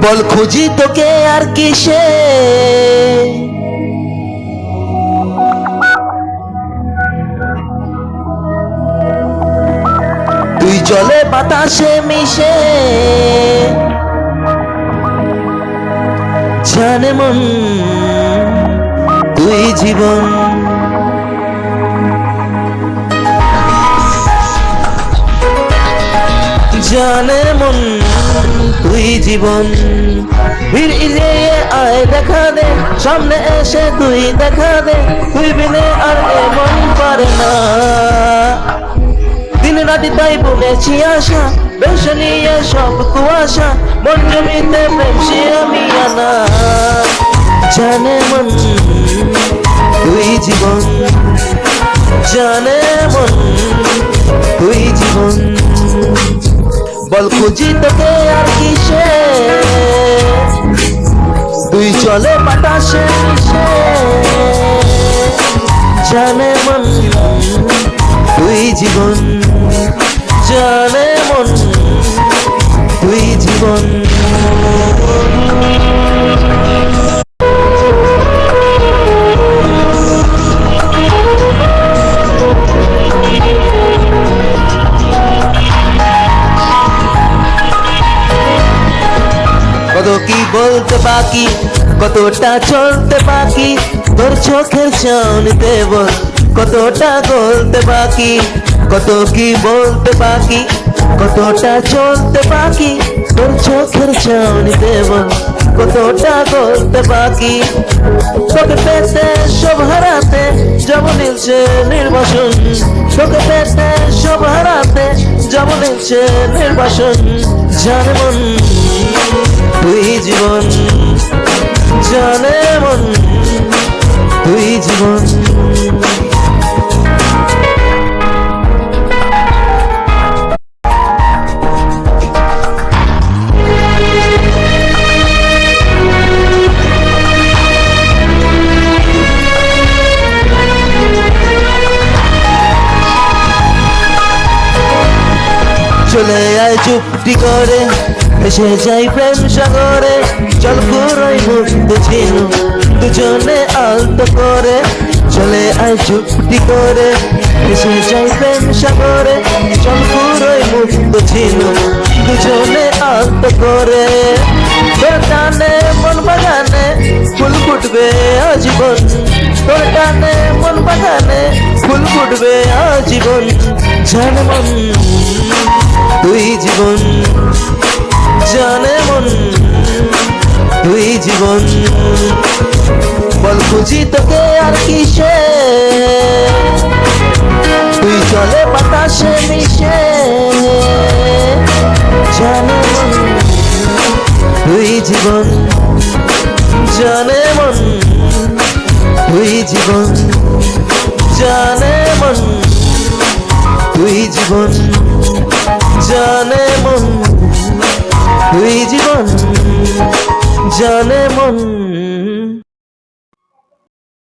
বল খুঁজি তোকে আর কিসে, তুই জলে বাতাসে মিশে। জানে মন তুই জীবন, জানে মন তুই জীবন। ফিরে আয় দেখা দে, সামনে এসে তুই দেখা দে, তুই বিনে আর এমন পারে না। দিন রাতি তাই বলেছি আশা, বেশ নিয়ে সব কুয়াশা, মন জমিতে প্রেম সে আমি আনা। জানে মন তুই জীবন, জানে মন তুই জীবন। বল খুঁজি তোকে আর কিসে, তুই চলে বাতাসে মিশে। জানে মন তুই জীবন, জানে মন তুই জীবন। কত কি বলতে বাকি, কতটা চলতে বাকি, তোর চোখের চাউনিতে বল কতটা গলতে বাকি। কত কি বলতে বাকি, কতটা চলতে বাকি, তোর চোখের চাউনিতে বল কতটা গলতে বাকি। তোকে পেতে সব হারাতে যাব নীলছে নির্বাসন, তোকে পেতে সব হারাতে যাব নীলছে নির্বাসন। জানে মন তুই জীবন, জানে মন তুই জীবন। চলে আয় চুপটি করে, এসে যাই প্রেম সাগরে, চল পুরোই মুক্ত ছিল দুজনে আলতো করে। চলে আয় চুপটি করে, এসে যাই প্রেম সাগরে, চল পুরোই মুক্ত ছিল দুজনে আলতো করে। তোর টানে মন বাগানে ফুল ফুটবে আজীবন, তোর টানে মন বাগানে ফুল ফুটবে আজীবন। জানে মন তুই জীবন, জানে মন তুই জীবন। বল খুঁজি তোকে আর কিসে, তুই চলে বাতাসে মিশে। জানে মন তুই জীবন, জানে মন তুই জীবন, জানে মন তুই জীবন, জানে মন তুই জীবন, জানে মন।